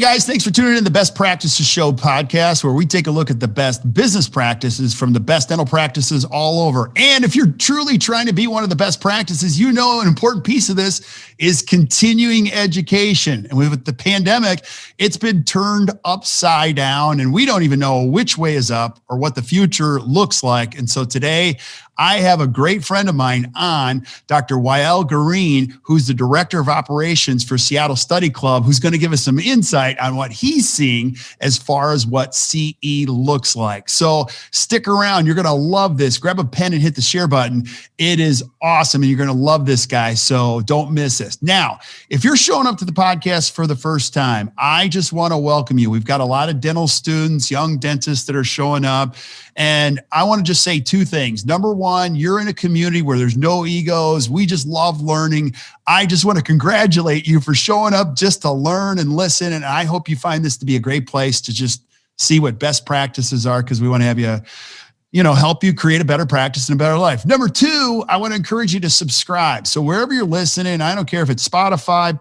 guys, thanks for tuning in to the Best Practices Show podcast, where we take a look at the best business practices from the best dental practices all over. And if you're truly trying to be one of the best practices, you know an important piece of this is continuing education. And with the pandemic, it's been turned upside down, and we don't even know which way is up or what the future looks like. And so today, I have a great friend of mine on, Dr. Wael Garine, who's the Director of Operations for Seattle Study Club, who's going to give us some insight on what he's seeing as far as what CE looks like. So stick around. You're going to love this. Grab a pen and hit the share button. It is awesome, and you're going to love this guy, so don't miss this. Now, if you're showing up to the podcast for the first time, I just want to welcome you. We've got a lot of dental students, young dentists that are showing up, and I want to just say two things. Number one, you're in a community where there's no egos. We just love learning. I just want to congratulate you for showing up just to learn and listen. And I hope you find this to be a great place to just see what best practices are, because we want to have you help you create a better practice and a better life. Number two, I want to encourage you to subscribe. So wherever you're listening, I don't care if it's Spotify,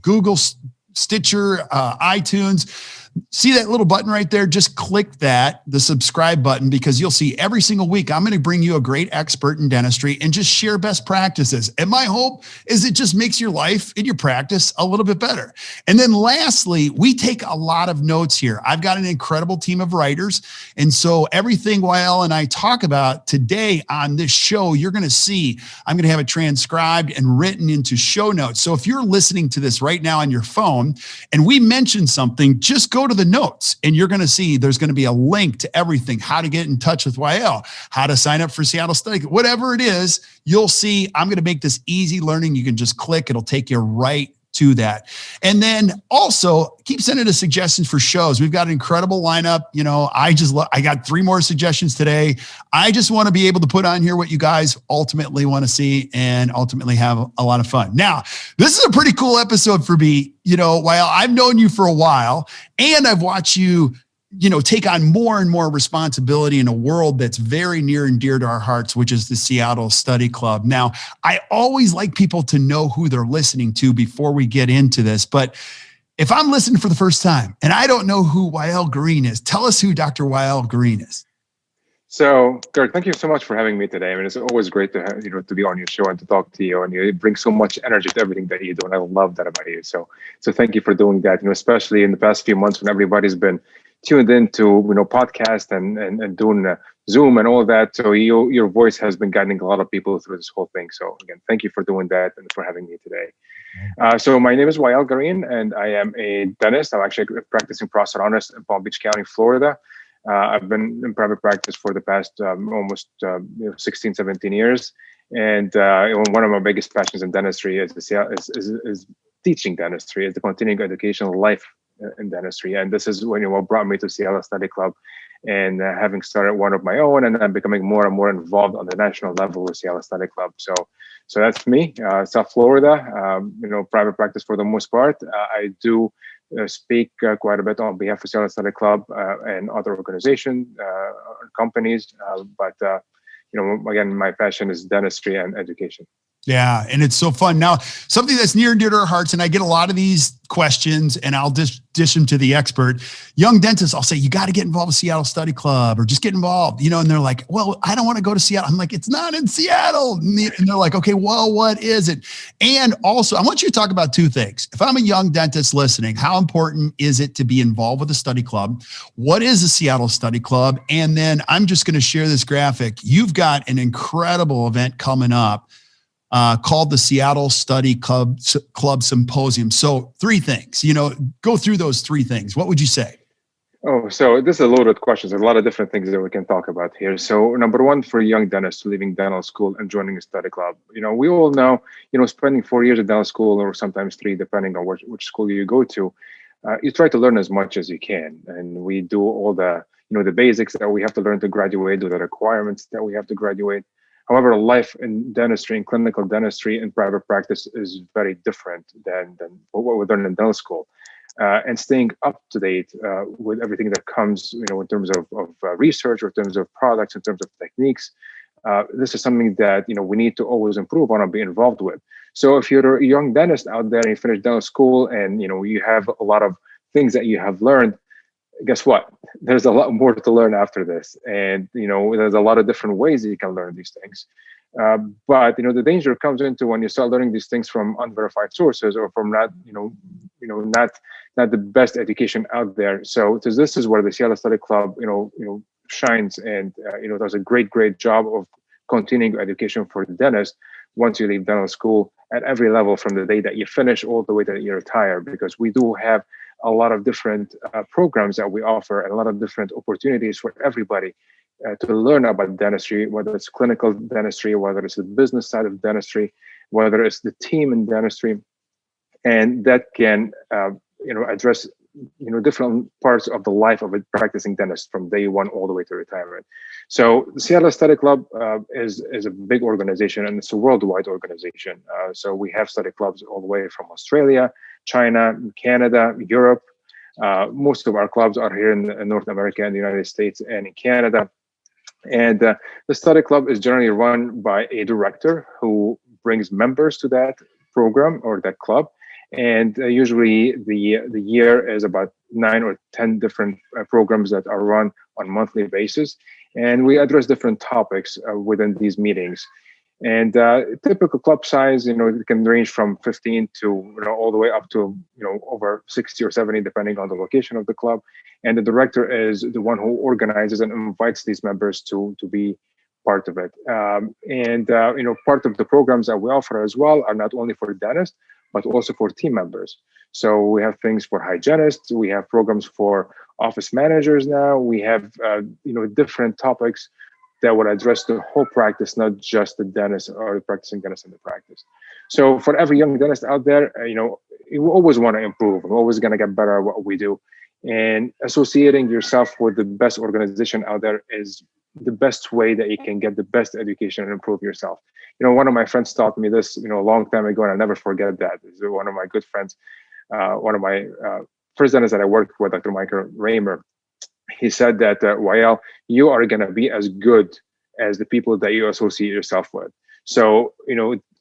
Google, Stitcher, iTunes, see that little button right there? Just click that, the subscribe button, because you'll see every single week, I'm going to bring you a great expert in dentistry and just share best practices. And my hope is it just makes your life and your practice a little bit better. And then lastly, we take a lot of notes here. I've got an incredible team of writers. And so everything Wael and I talk about today on this show, you're going to see, I'm going to have it transcribed and written into show notes. So if you're listening to this right now on your phone and we mention something, just go to the notes and you're going to see there's going to be a link to everything, how to get in touch with Wael, how to sign up for Seattle Study, whatever it is, you'll see. I'm going to make this easy learning. You can just click, it'll take you right to that. And then also keep sending us suggestions for shows. We've got an incredible lineup. I got 3 more suggestions today. I just want to be able to put on here what you guys ultimately want to see and ultimately have a lot of fun. Now, this is a pretty cool episode for me. While I've known you for a while and I've watched you, take on more and more responsibility in a world that's very near and dear to our hearts, which is the Seattle Study Club. Now, I always like people to know who they're listening to before we get into this. But if I'm listening for the first time and I don't know who Wael Garine is, tell us who Dr. Wael Garine is. So, Kirk, thank you so much for having me today. I mean, it's always great to have, to be on your show and to talk to you. And you bring so much energy to everything that you do, and I love that about you. So thank you for doing that. Especially in the past few months when everybody's been tuned into podcast and doing Zoom and all that. So your voice has been guiding a lot of people through this whole thing. So again, thank you for doing that and for having me today. So my name is Wael Garine, and I am a dentist. I'm actually practicing prosthodontist in Palm Beach County, Florida. I've been in private practice for the past almost 16, 17 years. And one of my biggest passions in dentistry is teaching dentistry, is the continuing educational life in dentistry. And this is what brought me to Seattle Study Club, and having started one of my own, and then becoming more and more involved on the national level with Seattle Study Club. So that's me, South Florida, private practice for the most part. I do speak quite a bit on behalf of Seattle Study Club and other organizations, companies. But again, my passion is dentistry and education. Yeah. And it's so fun. Now, something that's near and dear to our hearts, and I get a lot of these questions and I'll dish them to the expert. Young dentists, I'll say, you got to get involved with Seattle Study Club or just get involved, and they're like, well, I don't want to go to Seattle. I'm like, it's not in Seattle. And they're like, okay, well, what is it? And also, I want you to talk about 2 things. If I'm a young dentist listening, how important is it to be involved with a study club? What is a Seattle Study Club? And then I'm just going to share this graphic. You've got an incredible event coming up called the Seattle Study Club Symposium. So 3 things, go through those 3 things. What would you say? Oh, so this is a loaded question. There's a lot of different things that we can talk about here. So number 1, for young dentists leaving dental school and joining a study club, we all know, spending 4 years at dental school, or sometimes 3, depending on which school you go to, you try to learn as much as you can. And we do all the, the basics that we have to learn to graduate, do the requirements that we have to graduate. However, life in dentistry, in clinical dentistry, and private practice is very different than what we learn in dental school. And staying up to date with everything that comes, in terms of research, or in terms of products, in terms of techniques, this is something that we need to always improve on and be involved with. So if you're a young dentist out there and you finish dental school, and you have a lot of things that you have learned, guess what? There's a lot more to learn after this. And, there's a lot of different ways that you can learn these things. But, the danger comes into when you start learning these things from unverified sources or from not the best education out there. So this is where the Seattle Study Club, shines and, does a great job of continuing education for the dentist once you leave dental school at every level, from the day that you finish all the way that you retire, because we do have a lot of different programs that we offer and a lot of different opportunities for everybody to learn about dentistry, whether it's clinical dentistry, whether it's the business side of dentistry, whether it's the team in dentistry, and that can address different parts of the life of a practicing dentist from day one all the way to retirement. So the Seattle Study Club is a big organization, and it's a worldwide organization. So we have study clubs all the way from Australia, China, Canada, Europe. Most of our clubs are here in North America and the United States and in Canada. And the study club is generally run by a director who brings members to that program or that club. And usually the year is about 9 or 10 different programs that are run on a monthly basis. And we address different topics within these meetings. And typical club size, it can range from 15 to, all the way up to, over 60 or 70, depending on the location of the club. And the director is the one who organizes and invites these members to be part of it. Part of the programs that we offer as well are not only for dentists, but also for team members. So we have things for hygienists. We have programs for office managers now. We have, different topics that would address the whole practice, not just the dentist or the practicing dentist in the practice. So for every young dentist out there, you always want to improve. We're always going to get better at what we do. And associating yourself with the best organization out there is the best way that you can get the best education and improve yourself. One of my friends taught me this, a long time ago, and I'll never forget that. Is one of my good friends, one of my first dentists that I worked with, Dr. Michael Raymer. He said that, Wael, you are going to be as good as the people that you associate yourself with. So,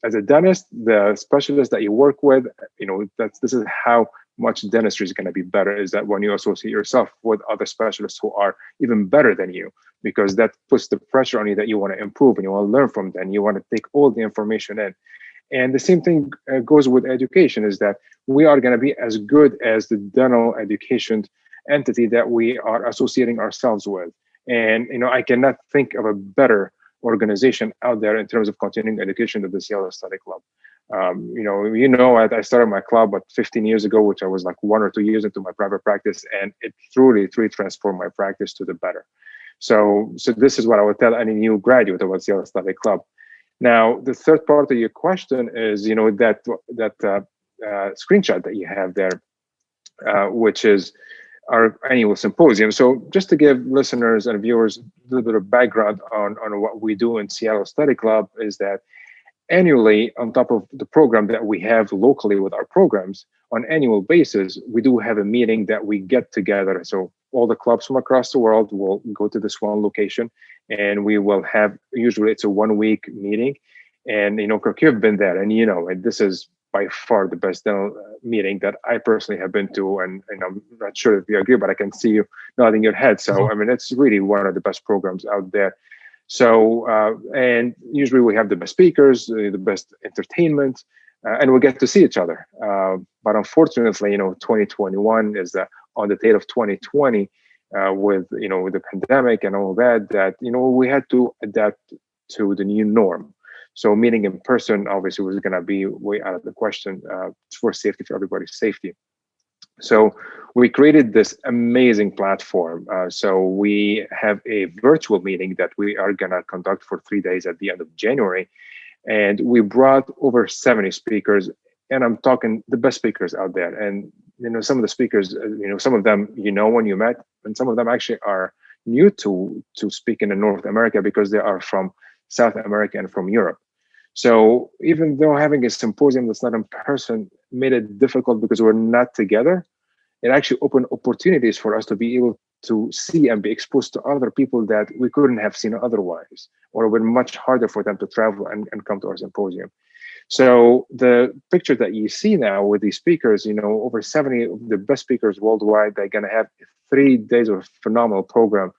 as a dentist, the specialist that you work with, this is how much dentistry is going to be better, is that when you associate yourself with other specialists who are even better than you, because that puts the pressure on you that you want to improve and you want to learn from them. You want to take all the information in. And the same thing goes with education, is that we are going to be as good as the dental education entity that we are associating ourselves with. And, I cannot think of a better organization out there in terms of continuing education than the Seattle Study Club. I started my club 15 years ago, which I was like 1 or 2 years into my private practice, and it truly transformed my practice to the better. So this is what I would tell any new graduate about Seattle Study Club. Now, the third part of your question is, that screenshot that you have there, which is our annual symposium. So just to give listeners and viewers a little bit of background on what we do in Seattle Study Club, is that annually, on top of the program that we have locally with our programs, on annual basis, we do have a meeting that we get together. So all the clubs from across the world will go to this one location, and we will have, usually it's a 1-week meeting. And, Kirk, you've been there, and and this is by far the best dental meeting that I personally have been to. And I'm not sure if you agree, but I can see you nodding your head. So, it's really one of the best programs out there. So, and usually we have the best speakers, the best entertainment, and we get to see each other. But unfortunately, 2021 is on the tail of 2020 with the pandemic and all that, we had to adapt to the new norm. So meeting in person obviously was going to be way out of the question for safety, for everybody's safety. So we created this amazing platform. So we have a virtual meeting that we are going to conduct for 3 days at the end of January. And we brought over 70 speakers, and I'm talking the best speakers out there. And, some of the speakers, some of them, when you met, and some of them actually are new to speaking in North America because they are from South America and from Europe. So even though having a symposium that's not in person made it difficult because we're not together, it actually opened opportunities for us to be able to see and be exposed to other people that we couldn't have seen otherwise, or it would be much harder for them to travel and come to our symposium. So the picture that you see now with these speakers, over 70 of the best speakers worldwide, they're going to have 3 days of phenomenal program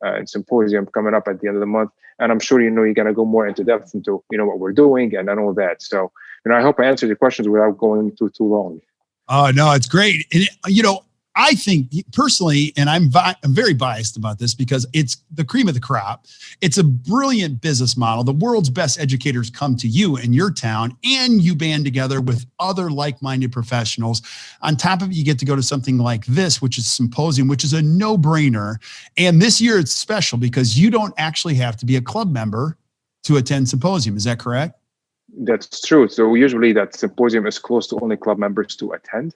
and symposium coming up at the end of the month. And I'm sure, you're going to go more into depth into, what we're doing and all that. So, I hope I answered your questions without going too long. Oh, no, it's great. And, I think personally, and I'm very biased about this because it's the cream of the crop. It's a brilliant business model. The world's best educators come to you in your town, and you band together with other like-minded professionals. On top of it, you get to go to something like this, which is Symposium, which is a no-brainer. And this year it's special because you don't actually have to be a club member to attend Symposium. Is that correct? That's true. So usually that Symposium is closed to only club members to attend.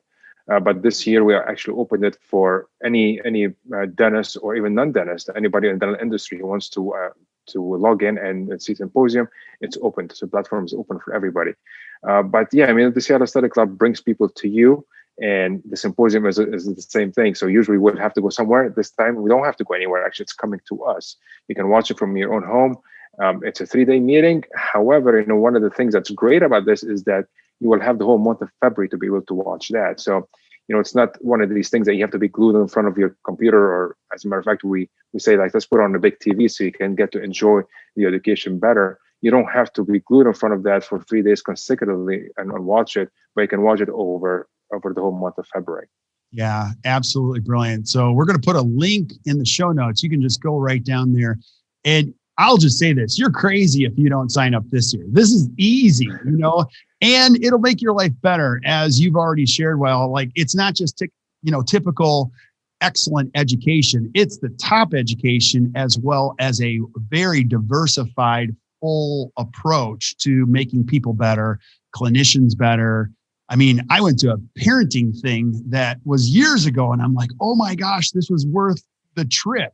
But this year we are actually opened it for any dentist or even non-dentist, anybody in the dental industry who wants to log in and see Symposium. It's open. So the platform is open for everybody. But yeah, the Seattle Aesthetic Club brings people to you, and the Symposium is the same thing. So usually we'll have to go somewhere. This time we don't have to go anywhere. Actually, it's coming to us. You can watch it from your own home. It's a 3-day meeting. However, one of the things that's great about this is that you will have the whole month of February to be able to watch that. So, it's not one of these things that you have to be glued in front of your computer, or as a matter of fact, we say, like, let's put on a big TV so you can get to enjoy the education better. You don't have to be glued in front of that for 3 days consecutively and watch it, but you can watch it over the whole month of February. Yeah, absolutely brilliant. So we're going to put a link in the show notes. You can just go right down there. And I'll just say this, you're crazy if you don't sign up this year. This is easy, and it'll make your life better, as you've already shared. Well, like, it's not just, typical excellent education. It's the top education, as well as a very diversified, full approach to making people better, clinicians better. I went to a parenting thing that was years ago, and I'm like, oh my gosh, this was worth the trip,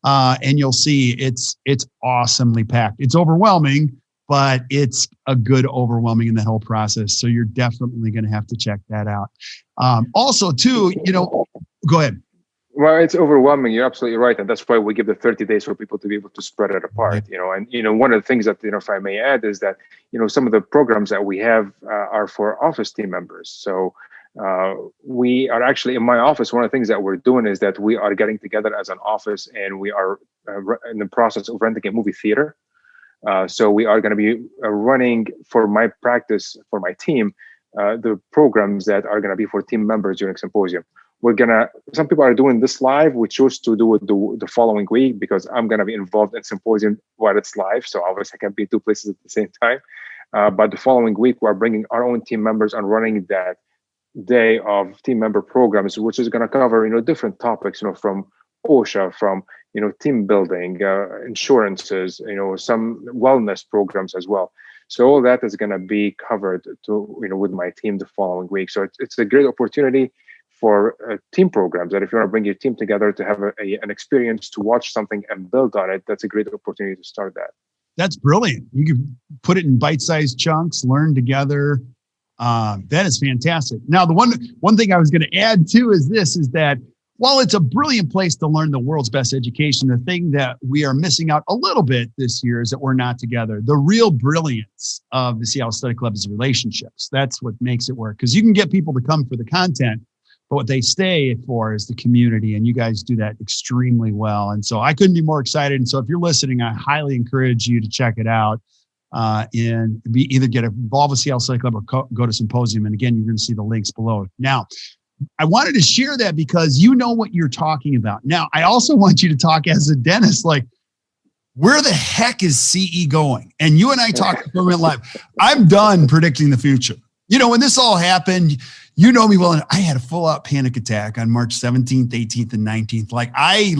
and you'll see it's awesomely packed. It's overwhelming, but it's a good overwhelming in that whole process. So you're definitely going to have to check that out. Also too, go ahead. Well, it's overwhelming. You're absolutely right. And that's why we give the 30 days for people to be able to spread it apart, and, one of the things that, if I may add, is that, some of the programs that we have are for office team members. So we are actually, in my office, one of the things that we're doing is that we are getting together as an office, and we are in the process of renting a movie theater. So we are going to be running for my practice, for my team, the programs that are going to be for team members during Symposium. Some people are doing this live. We chose to do it the following week because I'm going to be involved in Symposium while it's live. So obviously I can't be in 2 places at the same time. But the following week, we're bringing our own team members and running that day of team member programs, which is going to cover, different topics, from OSHA, from, team building, insurances, some wellness programs as well. So all that is going to be covered with my team the following week. So it's a great opportunity for team programs, that if you want to bring your team together to have an experience, to watch something and build on it, that's a great opportunity to start that. That's brilliant. You can put it in bite-sized chunks, learn together. That is fantastic. Now, the one thing I was going to add too is that while it's a brilliant place to learn the world's best education, the thing that we are missing out a little bit this year is that we're not together. The real brilliance of the Seattle Aesthetic Club is relationships. That's what makes it work, because you can get people to come for the content, but what they stay for is the community, and you guys do that extremely well. And so I couldn't be more excited. And so if you're listening, I highly encourage you to check it out. And either get involved with Seattle Aesthetic Club or go to Symposium. And again, you're going to see the links below. Now, I wanted to share that because you know what you're talking about. Now, I also want you to talk as a dentist, like, where the heck is CE going? And you and I talked live. I'm done predicting the future. When this all happened, you know me well, and I had a full-out panic attack on March 17th, 18th, and 19th. Like, I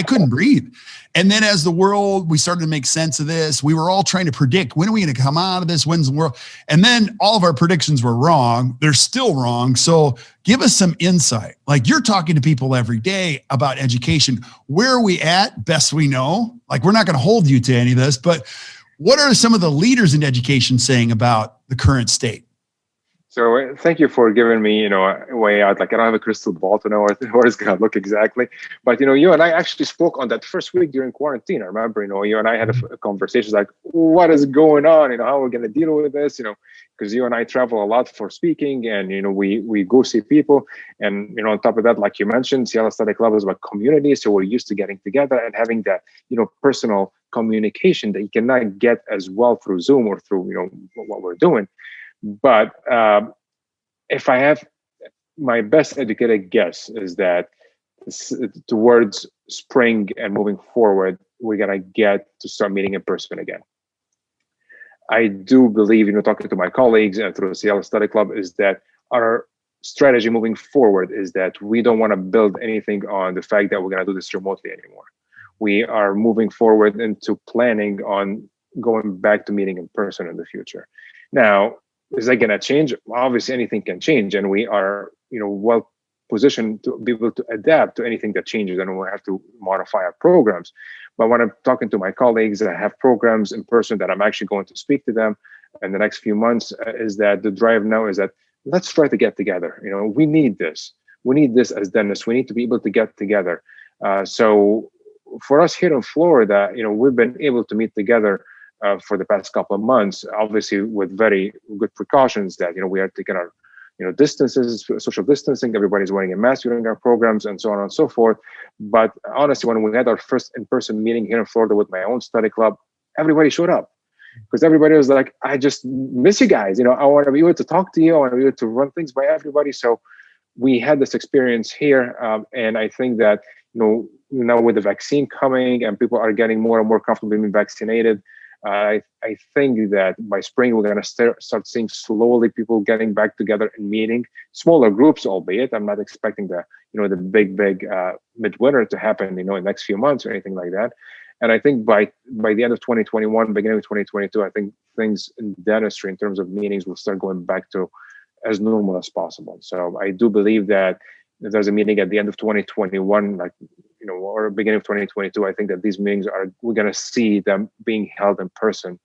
couldn't breathe. And then as we started to make sense of this, we were all trying to predict, when are we going to come out of this? When's the world? And then all of our predictions were wrong. They're still wrong. So give us some insight. Like, you're talking to people every day about education. Where are we at? Best we know. Like, we're not going to hold you to any of this, but what are some of the leaders in education saying about the current state? So thank you for giving me, a way out. Like I don't have a crystal ball to know where it's gonna look exactly, but you and I actually spoke on that first week during quarantine. I remember, you and I had a conversation like, what is going on? How we're gonna deal with this? Because you and I travel a lot for speaking, and we go see people, and on top of that, like you mentioned, Seattle Study Club is about community, so we're used to getting together and having that personal communication that you cannot get as well through Zoom or through what we're doing. But if I have my best educated guess is that towards spring and moving forward, we're gonna get to start meeting in person again. I do believe, talking to my colleagues and through the Seattle Study Club, is that our strategy moving forward is that we don't want to build anything on the fact that we're gonna do this remotely anymore. We are moving forward into planning on going back to meeting in person in the future. Now, is that going to change? Obviously, anything can change, and we are, well positioned to be able to adapt to anything that changes, and we'll have to modify our programs. But when I'm talking to my colleagues that have programs in person that I'm actually going to speak to them in the next few months, is that the drive now is that let's try to get together. We need this. We need this as dentists. We need to be able to get together. So for us here in Florida, we've been able to meet together for the past couple of months, obviously with very good precautions that, we are taking our, distances, social distancing, everybody's wearing a mask during our programs and so on and so forth. But honestly, when we had our first in-person meeting here in Florida with my own study club, everybody showed up because everybody was like, I just miss you guys. I want to be able to talk to you. I want to be able to run things by everybody. So we had this experience here. And I think that, now with the vaccine coming and people are getting more and more comfortable being vaccinated, I think that by spring, we're going to start seeing slowly people getting back together and meeting smaller groups, albeit I'm not expecting the big midwinter to happen, in the next few months or anything like that. And I think by the end of 2021, beginning of 2022, I think things in dentistry in terms of meetings will start going back to as normal as possible. So I do believe that if there's a meeting at the end of 2021, or beginning of 2022, I think that these meetings we're going to see them being held in person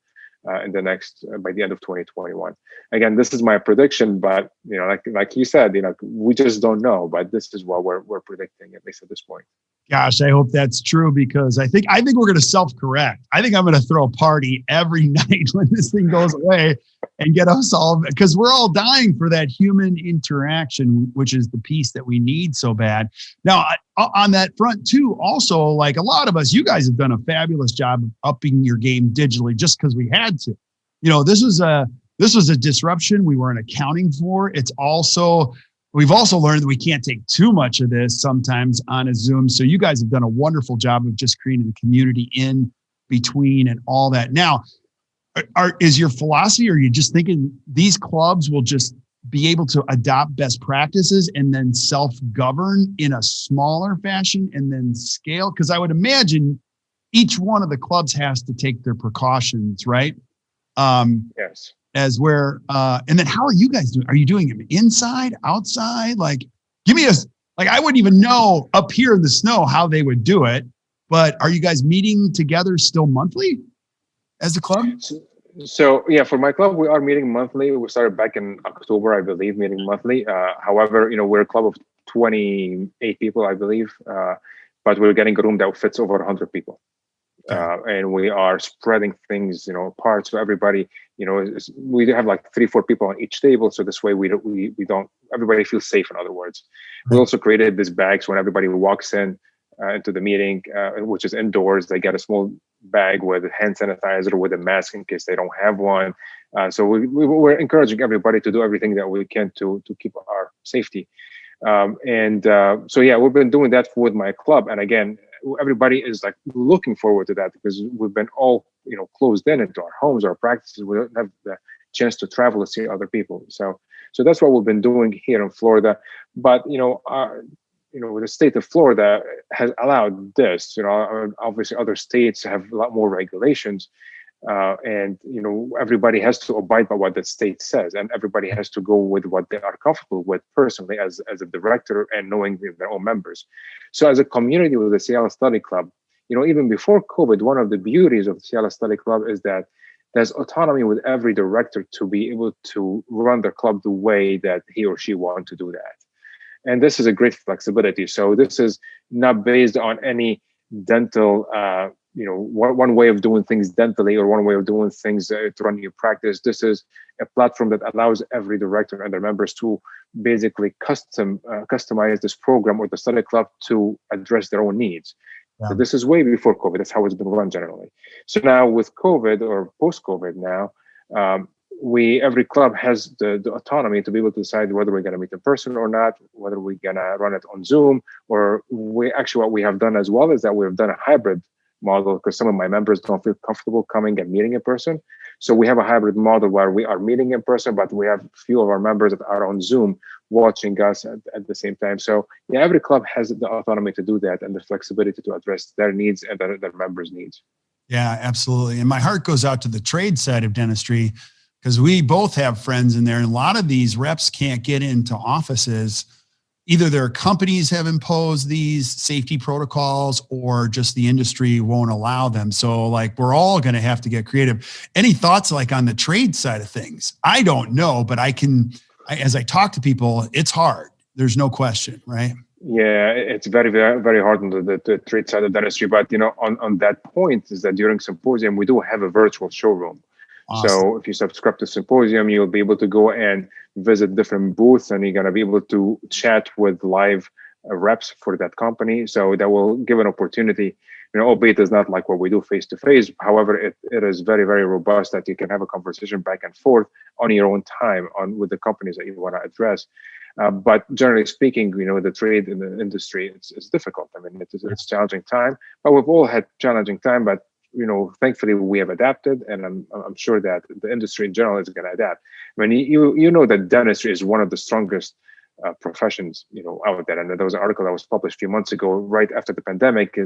in the next, by the end of 2021. Again, this is my prediction, but, like you said, we just don't know, but this is what we're predicting, at least at this point. Gosh, I hope that's true because I think we're going to self-correct. I think I'm going to throw a party every night when this thing goes away and get us all, because we're all dying for that human interaction, which is the piece that we need so bad. Now, on that front too, also, like a lot of us, you guys have done a fabulous job of upping your game digitally just because we had to. This was a disruption we weren't accounting for. We've also learned that we can't take too much of this sometimes on a Zoom. So you guys have done a wonderful job of just creating the community in between and all that. Now, is your philosophy, or are you just thinking these clubs will just be able to adopt best practices and then self-govern in a smaller fashion and then scale? Because I would imagine each one of the clubs has to take their precautions, right? Yes. And then how are you guys doing? Are you doing them inside, outside? Like, give me I wouldn't even know up here in the snow how they would do it, but are you guys meeting together still monthly as a club? So yeah, for my club, we are meeting monthly. We started back in October, I believe, meeting monthly. However, we're a club of 28 people, I believe, but we're getting a room that fits over 100 people. And we are spreading things, apart. So everybody, we have like 3-4 people on each table. So this way we don't, everybody feels safe. In other words, we also created these bags when everybody walks in into the meeting, which is indoors. They get a small bag with hand sanitizer, with a mask in case they don't have one. So we're encouraging everybody to do everything that we can to keep our safety. So yeah, we've been doing that with my club. And again, everybody is like looking forward to that because we've been all, closed in into our homes, our practices. We don't have the chance to travel to see other people. So that's what we've been doing here in Florida. But, the state of Florida has allowed this, obviously other states have a lot more regulations. And everybody has to abide by what the state says, and everybody has to go with what they are comfortable with personally as a director and knowing their own members. So as a community with the Seattle Study Club, even before COVID, one of the beauties of the Seattle Study Club is that there's autonomy with every director to be able to run their club the way that he or she wants to do that. And this is a great flexibility. So this is not based on any dental, one way of doing things dentally or one way of doing things to run your practice. This is a platform that allows every director and their members to basically customize this program or the study club to address their own needs. Yeah. So this is way before COVID. That's how it's been run generally. So now with COVID or post-COVID now, every club has the autonomy to be able to decide whether we're going to meet in person or not, whether we're going to run it on Zoom, or what we have done as well is that we've done a hybrid model because some of my members don't feel comfortable coming and meeting in person. So we have a hybrid model where we are meeting in person, but we have a few of our members that are on Zoom watching us at the same time. So yeah, every club has the autonomy to do that and the flexibility to address their needs and their members' needs. Yeah, absolutely. And my heart goes out to the trade side of dentistry, because we both have friends in there, and a lot of these reps can't get into offices. Either their companies have imposed these safety protocols or just the industry won't allow them. So like, we're all going to have to get creative. Any thoughts like on the trade side of things? I don't know, but as I talk to people, it's hard. There's no question, right? Yeah, it's very, very, very hard on the trade side of dentistry. But, on that point is that during Symposium, we do have a virtual showroom. Awesome. So if you subscribe to Symposium, you'll be able to go and visit different booths, and you're going to be able to chat with live reps for that company. So that will give an opportunity, albeit it's not like what we do face to face. However, it is very, very robust that you can have a conversation back and forth on your own time with the companies that you want to address. But generally speaking, the trade in the industry, it's difficult. I mean, it's a challenging time, but we've all had challenging time, but thankfully we have adapted, and I'm sure that the industry in general is going to adapt. I mean, you know that dentistry is one of the strongest professions, out there. And there was an article that was published a few months ago, right after the pandemic.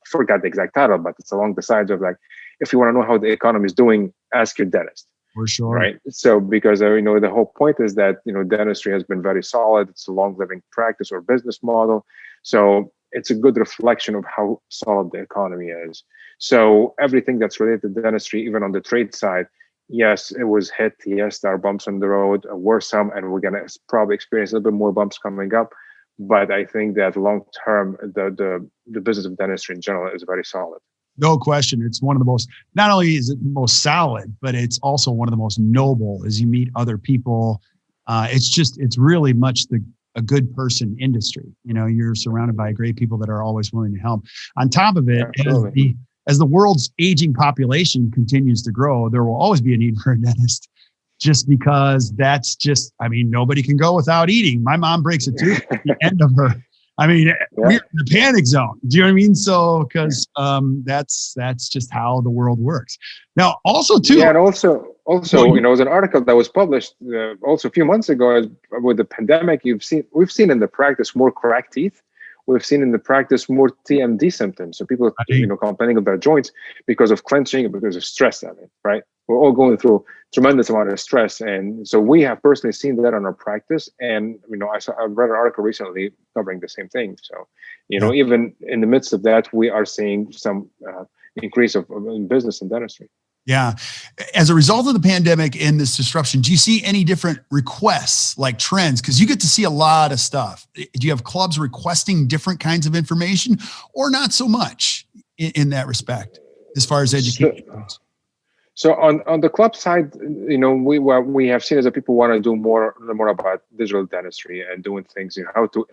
Forgot the exact title, but it's along the sides of like, if you want to know how the economy is doing, ask your dentist. For sure. Right. So because the whole point is that dentistry has been very solid. It's a long living practice or business model. So it's a good reflection of how solid the economy is. So everything that's related to dentistry, even on the trade side, yes, it was hit. Yes, there are bumps on the road, were some, and we're going to probably experience a little bit more bumps coming up. But I think that long term, the business of dentistry in general is very solid. No question. It's one of the most, not only is it most solid, but it's also one of the most noble as you meet other people. It's really much a good person industry. You're surrounded by great people that are always willing to help. On top of it, as the world's aging population continues to grow, there will always be a need for a dentist, just because nobody can go without eating. My mom breaks a tooth at the end of her. We're in the panic zone. Do you know what I mean? So, because that's just how the world works. Now, also too. Yeah, and also, there was an article that was published also a few months ago with the pandemic. We've seen in the practice more cracked teeth. We've seen in the practice more TMD symptoms. So people, complaining of their joints because of clenching and because of stress. Right? We're all going through tremendous amount of stress, and so we have personally seen that in our practice. And I read an article recently covering the same thing. So, even in the midst of that, we are seeing some increase of business in dentistry. Yeah. As a result of the pandemic and this disruption, do you see any different requests, like trends? Because you get to see a lot of stuff. Do you have clubs requesting different kinds of information, or not so much in that respect, as far as education goes? So on the club side, we have seen is that people want to do more about digital dentistry and doing things, how to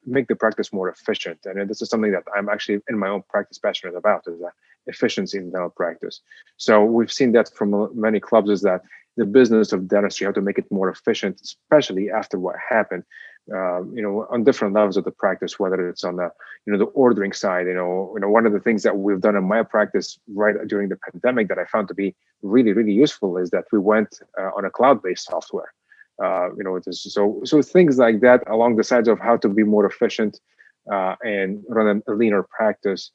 make the practice more efficient. And this is something that I'm actually in my own practice passionate about, is that efficiency in dental practice. So we've seen that from many clubs, is that the business of dentistry, how to make it more efficient, especially after what happened. On different levels of the practice, whether it's on the ordering side. One of the things that we've done in my practice right during the pandemic that I found to be really, really useful is that we went on a cloud-based software. So things like that along the sides of how to be more efficient and run a leaner practice.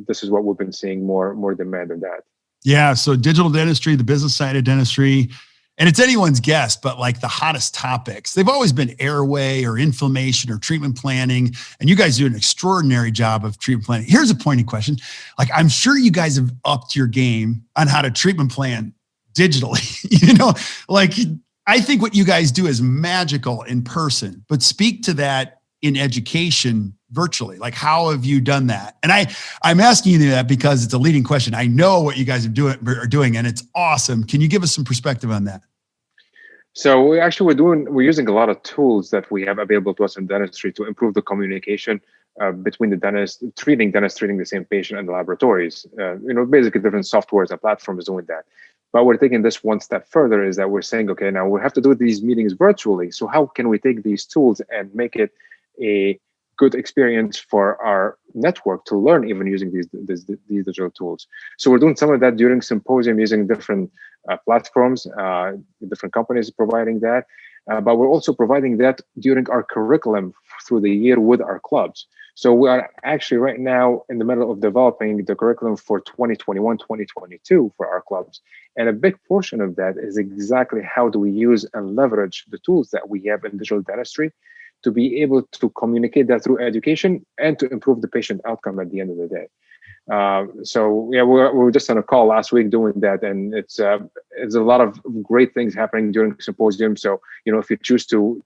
This is what we've been seeing more demand of that. Yeah. So digital dentistry, the business side of dentistry. And it's anyone's guess, but like the hottest topics, they've always been airway or inflammation or treatment planning. And you guys do an extraordinary job of treatment planning. Here's a pointed question. Like, I'm sure you guys have upped your game on how to treatment plan digitally. Like, I think what you guys do is magical in person, but speak to that in education virtually. Like, how have you done that? And I'm asking you that because it's a leading question. I know what you guys are doing, and it's awesome. Can you give us some perspective on that? So we're using a lot of tools that we have available to us in dentistry to improve the communication between the dentist treating the same patient and the laboratories. Basically different softwares and platforms doing that. But we're taking this one step further, is that we're saying, okay, now we have to do these meetings virtually. So how can we take these tools and make it a good experience for our network to learn, even using these digital tools? So we're doing some of that during Symposium, using different platforms, different companies providing that. But we're also providing that during our curriculum through the year with our clubs. So we are actually right now in the middle of developing the curriculum for 2021, 2022 for our clubs. And a big portion of that is exactly how do we use and leverage the tools that we have in digital dentistry to be able to communicate that through education and to improve the patient outcome at the end of the day. We were just on a call last week doing that, and it's a lot of great things happening during Symposium. So if you choose to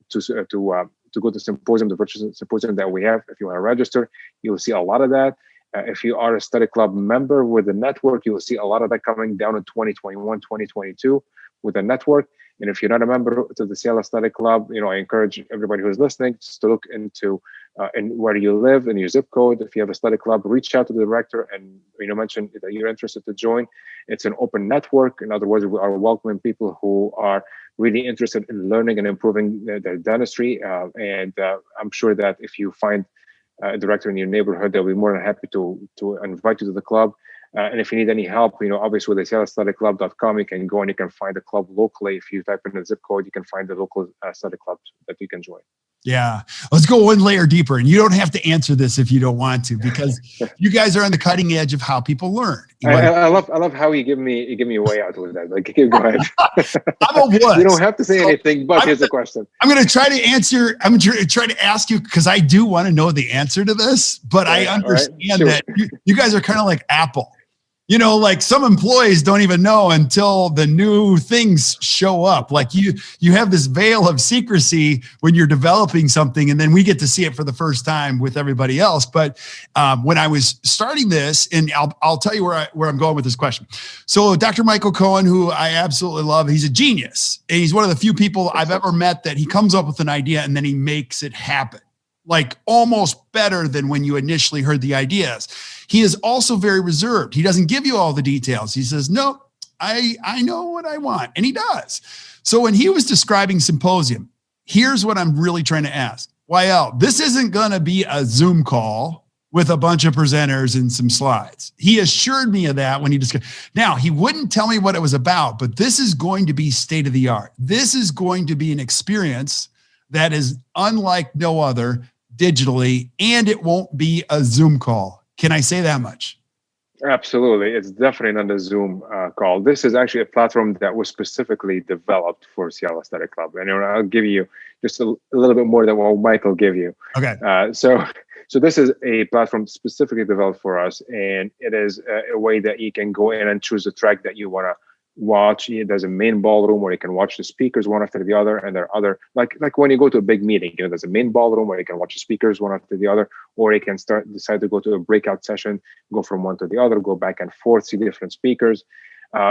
go to Symposium, the virtual Symposium that we have, if you want to register, you'll see a lot of that. If you are a study club member with the network, you will see a lot of that coming down in 2021, 2022 with the network. And if you're not a member to the CLS Study Club, I encourage everybody who's listening just to look into and where you live and your zip code. If you have a study club, reach out to the director and mention that you're interested to join. It's an open network. In other words, we are welcoming people who are really interested in learning and improving their dentistry. And I'm sure that if you find a director in your neighborhood, they'll be more than happy to invite you to the club. And if you need any help, obviously with the clstudyclub.com, you can go and you can find a club locally. If you type in the zip code, you can find the local study club that you can join. Yeah. Let's go one layer deeper. And you don't have to answer this if you don't want to, because you guys are on the cutting edge of how people learn. I love how you give me a way out with that. Like, go ahead. I'm a wuss. You don't have to say anything, but here's the question. I'm going to try to answer. I'm going to try to ask you, because I do want to know the answer to this, but I understand that you guys are kind of like Apple. Like some employees don't even know until the new things show up. Like you have this veil of secrecy when you're developing something, and then we get to see it for the first time with everybody else. But when I was starting this, and I'll tell you where I'm going with this question. So Dr. Michael Cohen, who I absolutely love, he's a genius. And he's one of the few people I've ever met that he comes up with an idea and then he makes it happen. Like almost better than when you initially heard the ideas. He is also very reserved. He doesn't give you all the details. He says, no, I know what I want. And he does. So when he was describing Symposium, here's what I'm really trying to ask. Wael, this isn't going to be a Zoom call with a bunch of presenters and some slides. He assured me of that when he described. Now, he wouldn't tell me what it was about, but this is going to be state of the art. This is going to be an experience that is unlike no other digitally, and it won't be a Zoom call. Can I say that much? Absolutely. It's definitely not a Zoom call. This is actually a platform that was specifically developed for CLS Study Club. And I'll give you just a little bit more than what Michael gave you. Okay. So this is a platform specifically developed for us, and it is a way that you can go in and choose the track that you want to watch. There's a main ballroom where you can watch the speakers one after the other, and there are other like when you go to a big meeting, there's a main ballroom where you can watch the speakers one after the other, or you can decide to go to a breakout session, go from one to the other, go back and forth, see different speakers.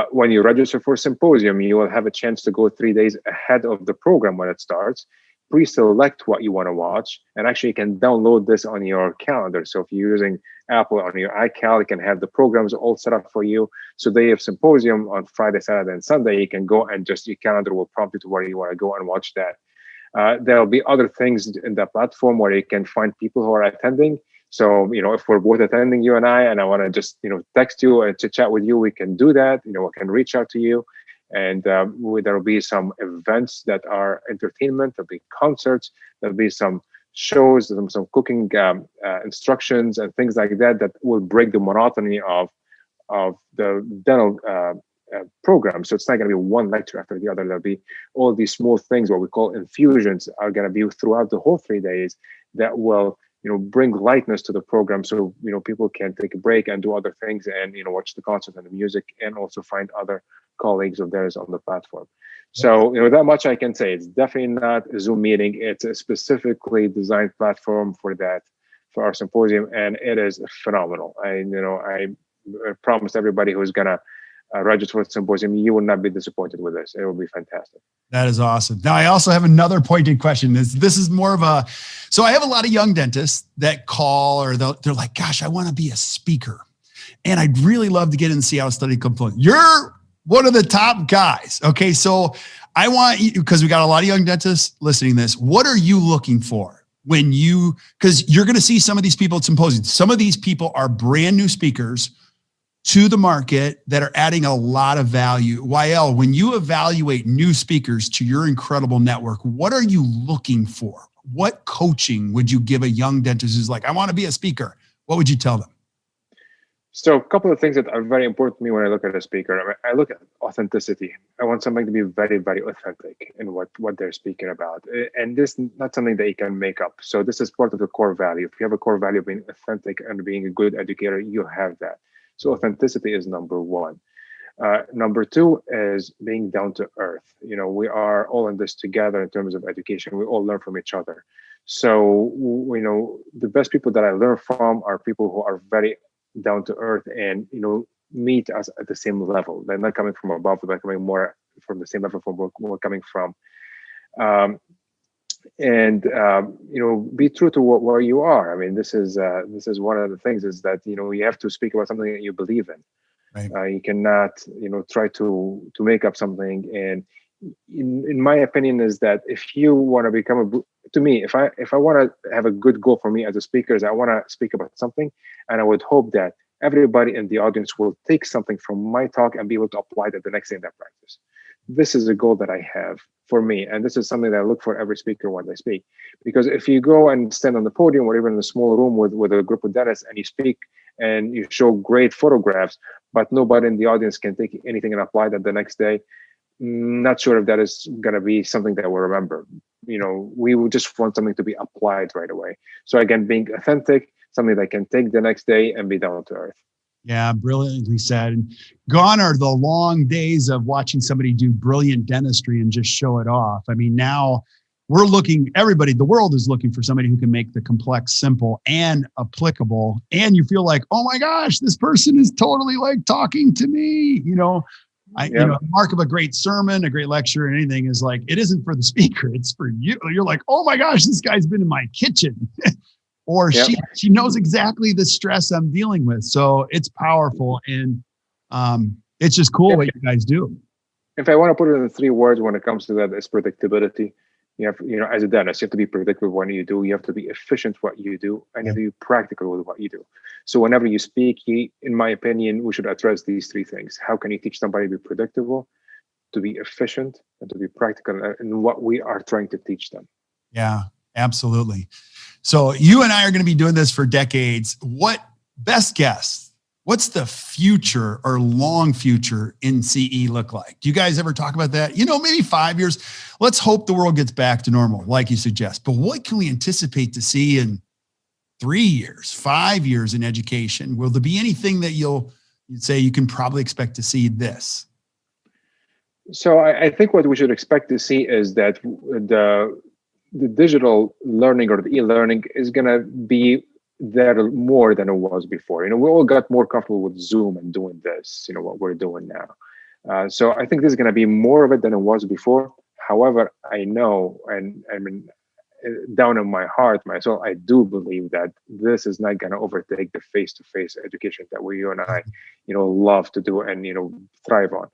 When you register for Symposium, you will have a chance to go 3 days ahead of the program when it starts, pre-select what you want to watch, and actually you can download this on your calendar. So if you're using Apple on your iCal, you can have the programs all set up for you. So day of Symposium on Friday, Saturday, and Sunday, you can go and just your calendar will prompt you to where you want to go and watch that. There'll be other things in that platform where you can find people who are attending. So, if we're both attending, you and I want to just, text you and chit chat with you, we can do that. We can reach out to you. And there will be some events that are entertainment. There'll be concerts. There'll be some shows, some cooking instructions and things like that that will break the monotony of the dental program. So it's not going to be one lecture after the other. There'll be all these small things, what we call infusions, are going to be throughout the whole 3 days that will, bring lightness to the program. So, people can take a break and do other things and, watch the concert and the music and also find other colleagues of theirs on the platform. So, that much I can say. It's definitely not a Zoom meeting. It's a specifically designed platform for that, for our symposium, and it is phenomenal. I promised everybody who's gonna register for the symposium, you will not be disappointed with this. It will be fantastic. That is awesome. Now, I also have another pointed question. This is more of so I have a lot of young dentists that call, or they're like, gosh, I want to be a speaker, and I'd really love to get in the Seattle Study Club. You're one of the top guys. Okay, so I want you, because we got a lot of young dentists listening to this. What are you looking for because you're going to see some of these people at symposiums. Some of these people are brand new speakers to the market that are adding a lot of value. Wael, when you evaluate new speakers to your incredible network, what are you looking for? What coaching would you give a young dentist who's like, I want to be a speaker? What would you tell them? So a couple of things that are very important to me when I look at a speaker. I look at authenticity. I want somebody to be very, very authentic in what they're speaking about. And this is not something that you can make up. So this is part of the core value. If you have a core value of being authentic and being a good educator, you have that. So authenticity is number one. Number two is being down to earth. We are all in this together in terms of education. We all learn from each other. So, the best people that I learn from are people who are very down to earth and, meet us at the same level. They're not coming from above, they're coming more from the same level from where we're coming from. Be true to where you are. I mean, this is one of the things is that, you have to speak about something that you believe in. Right. You cannot, try to make up something. And in my opinion is that if you want to become if I want to have a good goal for me as a speaker, is I want to speak about something, and I would hope that everybody in the audience will take something from my talk and be able to apply that the next day in their practice. This is a goal that I have for me. And this is something that I look for every speaker when they speak. Because if you go and stand on the podium or even in a small room with a group of dentists and you speak and you show great photographs, but nobody in the audience can take anything and apply that the next day, not sure if that is going to be something that we'll remember. We would just want something to be applied right away. So again, being authentic, something that can take the next day and be down to earth. Yeah, brilliantly said. And gone are the long days of watching somebody do brilliant dentistry and just show it off. I mean, now we're the world is looking for somebody who can make the complex simple and applicable. And you feel like, oh my gosh, this person is totally like talking to me. The mark of a great sermon, a great lecture, and anything is like, it isn't for the speaker, it's for you. You're like, oh my gosh, this guy's been in my kitchen. Or she knows exactly the stress I'm dealing with. So it's powerful. And it's just cool what you guys do. If I want to put it in 3 words when it comes to that, it's predictability. You have, as a dentist, you have to be predictable when you do. You have to be efficient what you do, and you have to be practical with what you do. So whenever you speak, in my opinion, we should address these 3 things. How can you teach somebody to be predictable, to be efficient, and to be practical in what we are trying to teach them? Yeah, absolutely. So you and I are going to be doing this for decades. Best guess, what's the future or long future in CE look like? Do you guys ever talk about that? Maybe 5 years. Let's hope the world gets back to normal, like you suggest. But what can we anticipate to see in 3 years, 5 years in education? Will there be anything that you'd say you can probably expect to see this? So I think what we should expect to see is that the digital learning or the e-learning is going to be there more than it was before. We all got more comfortable with Zoom and doing this, what we're doing now. So I think this is going to be more of it than it was before. However, I know, and I mean, down in my heart, my soul, I do believe that this is not going to overtake the face-to-face education that you and I, love to do and, thrive on.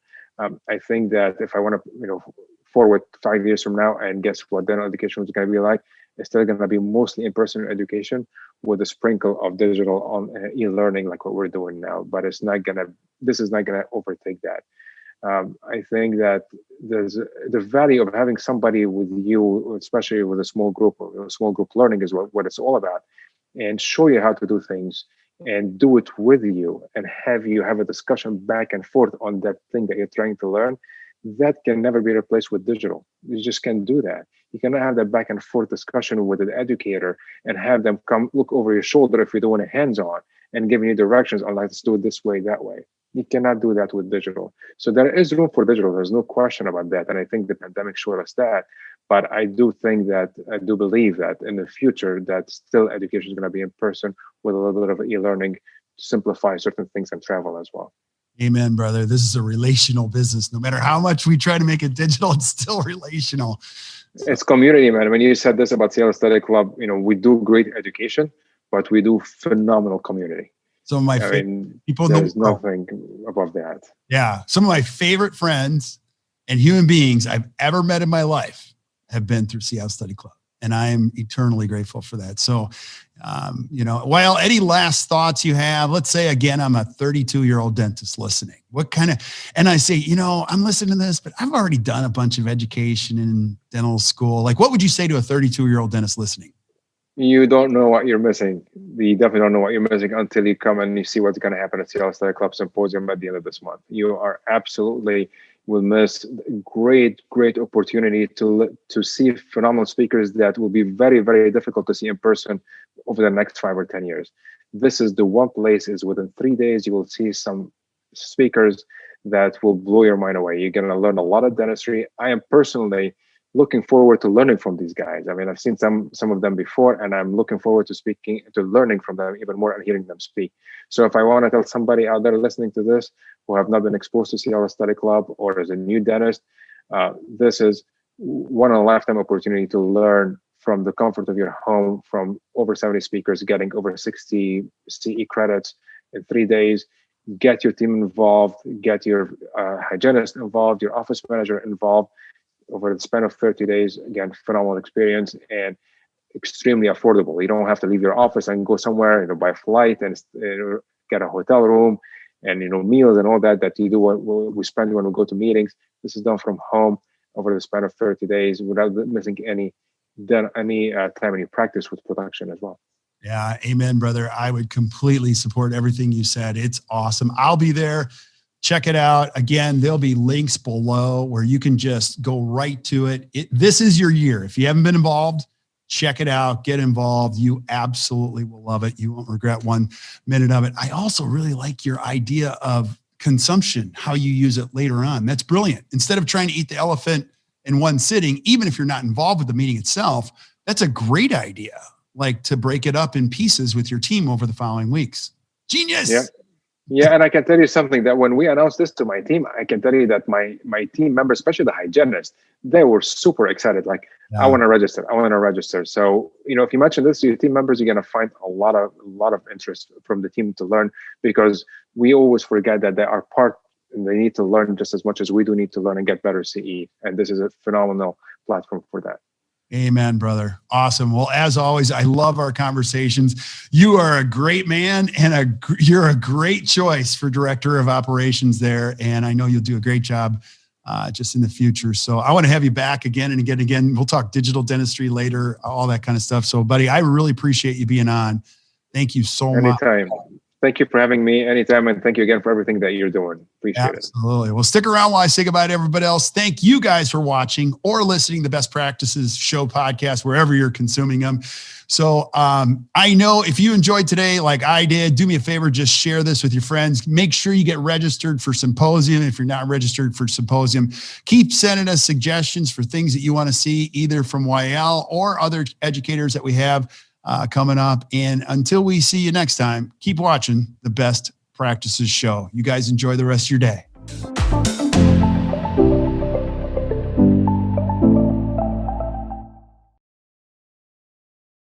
I think that if I want to, forward 5 years from now and guess what dental education is going to be like, it's still going to be mostly in-person education with a sprinkle of digital on e-learning like what we're doing now. But this is not going to overtake that. I think that there's the value of having somebody with you, especially with a small group learning is what it's all about, and show you how to do things, and do it with you and have you have a discussion back and forth on that thing that you're trying to learn, that can never be replaced with digital. You just can't do that. You cannot have that back and forth discussion with an educator and have them come look over your shoulder if you're doing it hands-on and giving you directions on, let's do it this way, that way. You cannot do that with digital. So there is room for digital. There's no question about that. And I think the pandemic showed us that. But I do believe that in the future, that still education is going to be in person with a little bit of e-learning to simplify certain things and travel as well. Amen, brother. This is a relational business. No matter how much we try to make it digital, it's still relational. So. It's community, man. When you said this about Seattle Study Club, we do great education, but we do phenomenal community. Some of my favorite people. There's nothing above that. Yeah. Some of my favorite friends and human beings I've ever met in my life have been through Seattle Study Club. And I am eternally grateful for that. So, Wael, any last thoughts you have? Let's say, again, I'm a 32-year-old dentist listening. And I say, I'm listening to this, but I've already done a bunch of education in dental school. Like, what would you say to a 32-year-old dentist listening? You don't know what you're missing. You definitely don't know what you're missing until you come and you see what's going to happen at Seattle Study Club Symposium at the end of this month. You are absolutely will miss great opportunity to see phenomenal speakers that will be very, very difficult to see in person over the next 5 or 10 years. This is the one place is within 3 days, you will see some speakers that will blow your mind away. You're going to learn a lot of dentistry. I am personally looking forward to learning from these guys. I mean, I've seen some of them before, and I'm looking forward to learning from them even more and hearing them speak. So if I want to tell somebody out there listening to this who have not been exposed to Seattle Study Club or as a new dentist, this is one in a lifetime opportunity to learn from the comfort of your home from over 70 speakers, getting over 60 CE credits in 3 days. Get your team involved, get your hygienist involved, your office manager involved. Over the span of 30 days, again, phenomenal experience and extremely affordable. You don't have to leave your office and go somewhere, by flight and get a hotel room and, meals and all that you do what we spend when we go to meetings. This is done from home over the span of 30 days without missing any time in your practice with production as well. Yeah. Amen, brother. I would completely support everything you said. It's awesome. I'll be there. Check it out. Again, there'll be links below where you can just go right to it. This is your year. If you haven't been involved, check it out, get involved. You absolutely will love it. You won't regret 1 minute of it. I also really like your idea of consumption, how you use it later on. That's brilliant. Instead of trying to eat the elephant in one sitting, even if you're not involved with the meeting itself, that's a great idea. Like to break it up in pieces with your team over the following weeks. Genius. Yeah. Yeah, and I can tell you something that when we announced this to my team, I can tell you that my team members, especially the hygienists, they were super excited. Like, yeah. I want to register. So, if you mention this to your team members, you're going to find a lot of interest from the team to learn, because we always forget that they are part and they need to learn just as much as we do need to learn and get better CE. And this is a phenomenal platform for that. Amen, brother. Awesome. Well, as always, I love our conversations. You are a great man and you're a great choice for director of operations there. And I know you'll do a great job just in the future. So I want to have you back again and again. We'll talk digital dentistry later, all that kind of stuff. So buddy, I really appreciate you being on. Thank you so much. Anytime. Thank you for having me anytime. And thank you again for everything that you're doing. Appreciate it. Absolutely. Well, stick around while I say goodbye to everybody else. Thank you guys for watching or listening to the Best Practices Show podcast, wherever you're consuming them. So I know if you enjoyed today, like I did, do me a favor, just share this with your friends. Make sure you get registered for Symposium. If you're not registered for Symposium, keep sending us suggestions for things that you want to see, either from Wael or other educators that we have coming up. And until we see you next time, keep watching the Best Practices Show. You guys enjoy the rest of your day.